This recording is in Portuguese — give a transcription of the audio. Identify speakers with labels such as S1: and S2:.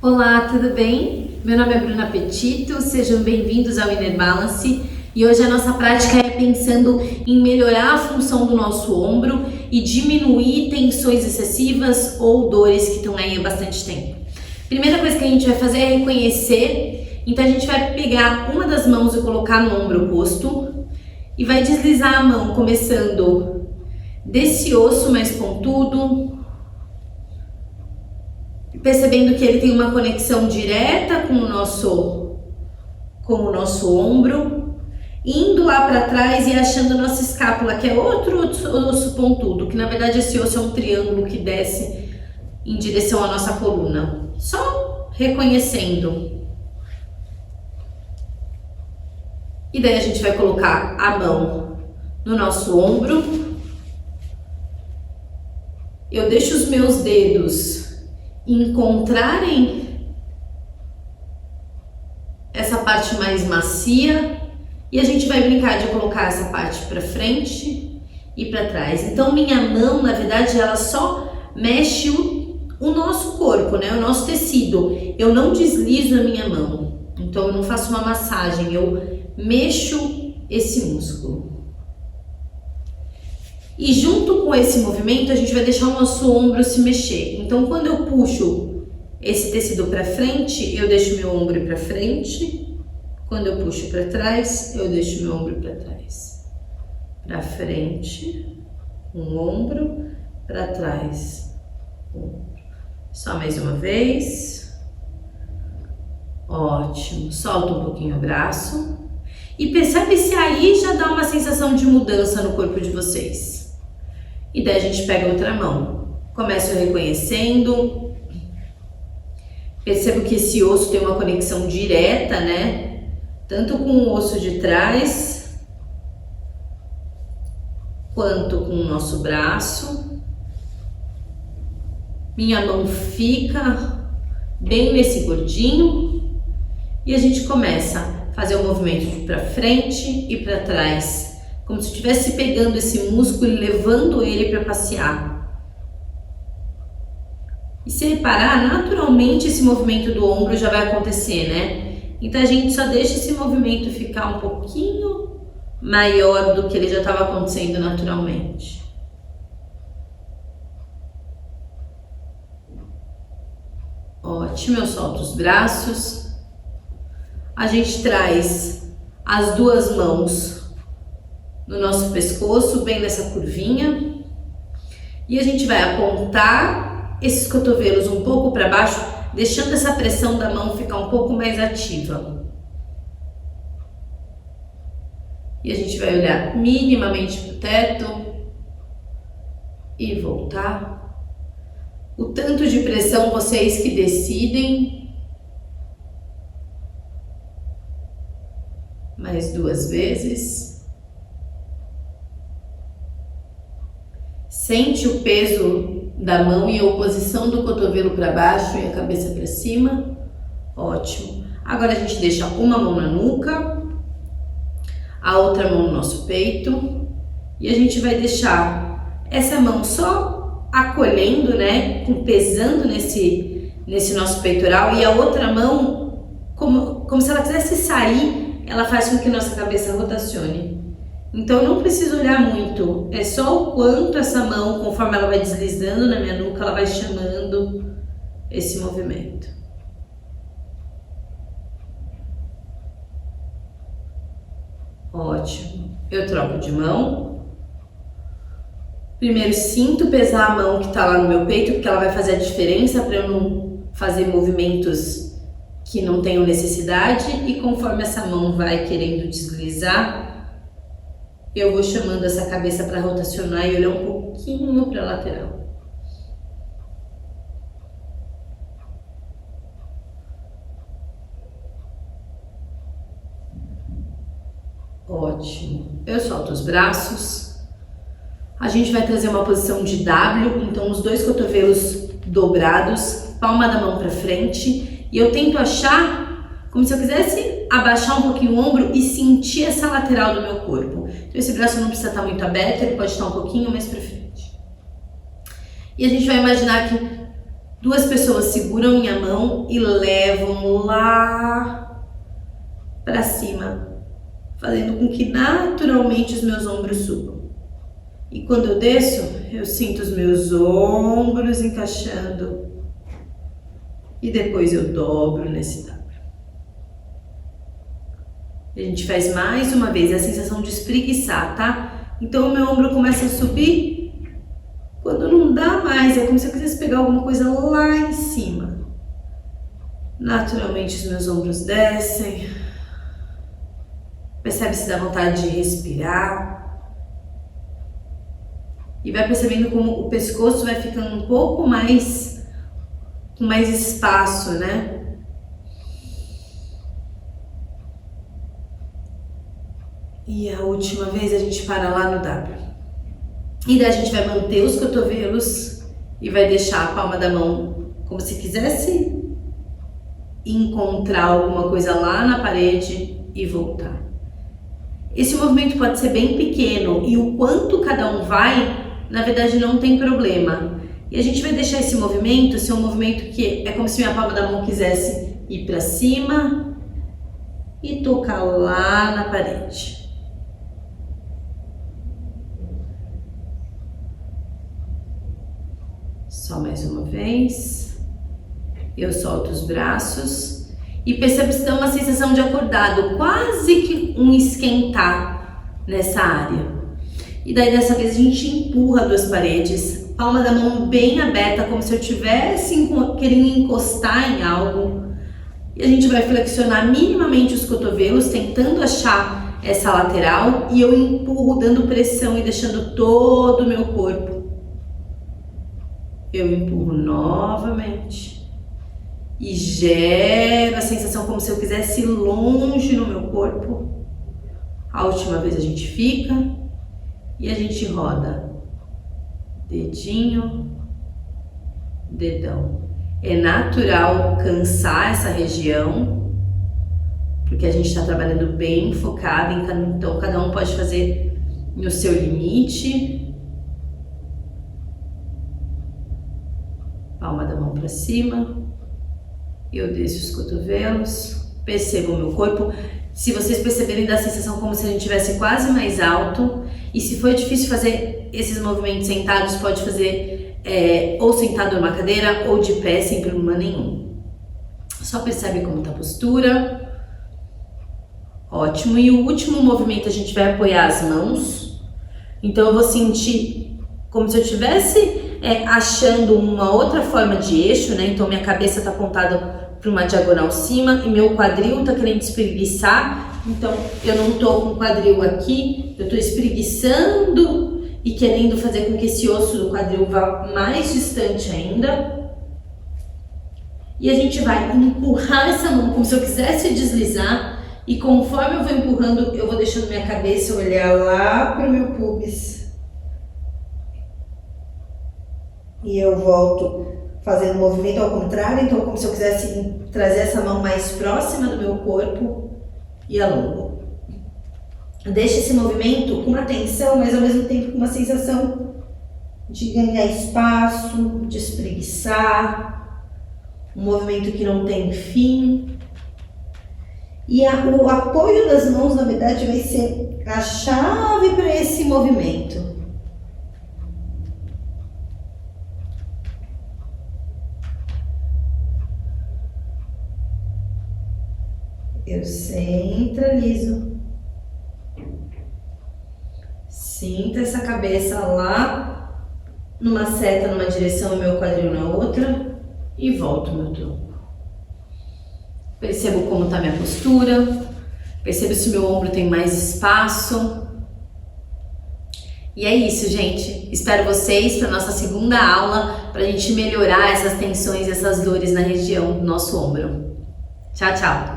S1: Olá, tudo bem? Meu nome é Bruna Petito, sejam bem-vindos ao Inner Balance e hoje a nossa prática é pensando em melhorar a função do nosso ombro e diminuir tensões excessivas ou dores que estão aí há bastante tempo. Primeira coisa que a gente vai fazer é reconhecer, então a gente vai pegar uma das mãos e colocar no ombro oposto e vai deslizar a mão começando desse osso mais pontudo, percebendo que ele tem uma conexão direta com o nosso ombro, indo lá para trás e achando nossa escápula, que é outro osso pontudo, que na verdade esse osso é um triângulo que desce em direção à nossa coluna. Só reconhecendo. E daí a gente vai colocar a mão no nosso ombro. Eu deixo os meus dedos encontrarem essa parte mais macia e a gente vai brincar de colocar essa parte para frente e para trás. Então minha mão, na verdade, ela só mexe o nosso corpo, né? O nosso tecido. Eu não deslizo a minha mão. Então eu não faço uma massagem, eu mexo esse músculo. E junto com esse movimento a gente vai deixar o nosso ombro se mexer. Então quando eu puxo esse tecido para frente, eu deixo meu ombro para frente. Quando eu puxo para trás, eu deixo meu ombro para trás. Para frente, um ombro, para trás, um ombro. Só mais uma vez. Ótimo. Solta um pouquinho o braço. E percebe se aí já dá uma sensação de mudança no corpo de vocês. E daí a gente pega a outra mão. Começo reconhecendo. Percebo que esse osso tem uma conexão direta, né? Tanto com o osso de trás, quanto com o nosso braço. Minha mão fica bem nesse gordinho. E a gente começa a fazer o movimento de para frente e para trás. Como se estivesse pegando esse músculo e levando ele para passear. E se reparar, naturalmente esse movimento do ombro já vai acontecer, né? Então a gente só deixa esse movimento ficar um pouquinho maior do que ele já estava acontecendo naturalmente. Ótimo, eu solto os braços. A gente traz as duas mãos no nosso pescoço, bem nessa curvinha, e a gente vai apontar esses cotovelos um pouco para baixo, deixando essa pressão da mão ficar um pouco mais ativa. E a gente vai olhar minimamente para o teto e voltar. O tanto de pressão vocês que decidem. Mais duas vezes. Sente o peso da mão e a oposição do cotovelo para baixo e a cabeça para cima. Ótimo. Agora a gente deixa uma mão na nuca, a outra mão no nosso peito e a gente vai deixar essa mão só acolhendo, né, pesando nesse nosso peitoral, e a outra mão, como se ela quisesse sair, ela faz com que nossa cabeça rotacione. Então eu não preciso olhar muito, é só o quanto essa mão, conforme ela vai deslizando na minha nuca, ela vai chamando esse movimento. Ótimo. Eu troco de mão. Primeiro sinto pesar a mão que está lá no meu peito, porque ela vai fazer a diferença para eu não fazer movimentos que não tenham necessidade, e conforme essa mão vai querendo deslizar, eu vou chamando essa cabeça para rotacionar e olhar um pouquinho para a lateral. Ótimo. Eu solto os braços. A gente vai trazer uma posição de W, então os dois cotovelos dobrados, palma da mão para frente, e eu tento achar como se eu quisesse abaixar um pouquinho o ombro e sentir essa lateral do meu corpo. Então esse braço não precisa estar muito aberto, ele pode estar um pouquinho mais para frente. E a gente vai imaginar que 2 pessoas seguram minha mão e levam lá para cima, fazendo com que naturalmente os meus ombros subam. E quando eu desço, eu sinto os meus ombros encaixando e depois eu dobro nesse W. A gente faz mais uma vez, é a sensação de espreguiçar, tá? Então o meu ombro começa a subir, quando não dá mais, é como se eu quisesse pegar alguma coisa lá em cima. Naturalmente os meus ombros descem, percebe se dá vontade de respirar e vai percebendo como o pescoço vai ficando um pouco mais, com mais espaço, né? E a última vez a gente para lá no W. E daí a gente vai manter os cotovelos e vai deixar a palma da mão como se quisesse encontrar alguma coisa lá na parede e voltar. Esse movimento pode ser bem pequeno e o quanto cada um vai, na verdade não tem problema. E a gente vai deixar esse movimento ser um movimento que é como se minha palma da mão quisesse ir para cima e tocar lá na parede. Só mais uma vez. Eu solto os braços e percebo se dá uma sensação de acordado, quase que um esquentar nessa área. E daí dessa vez a gente empurra 2 paredes, palma da mão bem aberta, como se eu estivesse querendo encostar em algo. E a gente vai flexionar minimamente os cotovelos, tentando achar essa lateral, e eu empurro dando pressão e deixando todo o meu corpo. Eu empurro novamente e gero a sensação como se eu quisesse ir longe no meu corpo. A última vez a gente fica e a gente roda. Dedinho, dedão. É natural cansar essa região, porque a gente está trabalhando bem focado, então cada um pode fazer no seu limite. Palma da mão para cima, eu desço os cotovelos, percebo o meu corpo. Se vocês perceberem, dá a sensação como se a gente estivesse quase mais alto. E se for difícil fazer esses movimentos sentados, pode fazer ou sentado numa cadeira ou de pé, sem problema nenhum. Só percebe como está a postura. Ótimo. E o último movimento a gente vai apoiar as mãos. Então eu vou sentir como se eu estivesse achando uma outra forma de eixo, né? Então minha cabeça está apontada para uma diagonal cima e meu quadril está querendo espreguiçar. Então eu não estou com o quadril aqui, eu estou espreguiçando e querendo fazer com que esse osso do quadril vá mais distante ainda. E a gente vai empurrar essa mão como se eu quisesse deslizar, e conforme eu vou empurrando, eu vou deixando minha cabeça olhar lá para o meu pubis. E eu volto fazendo o movimento ao contrário, então como se eu quisesse trazer essa mão mais próxima do meu corpo e alongo. Deixe esse movimento com uma tensão, mas ao mesmo tempo com uma sensação de ganhar espaço, de espreguiçar, um movimento que não tem fim. E o apoio das mãos, na verdade, vai ser a chave para esse movimento. Eu centralizo, sinto essa cabeça lá numa seta, numa direção, o meu quadril na outra, e volto meu tronco. Percebo como está minha postura, percebo se meu ombro tem mais espaço. E é isso, gente. Espero vocês para a nossa segunda aula, para a gente melhorar essas tensões, essas dores na região do nosso ombro. Tchau, tchau!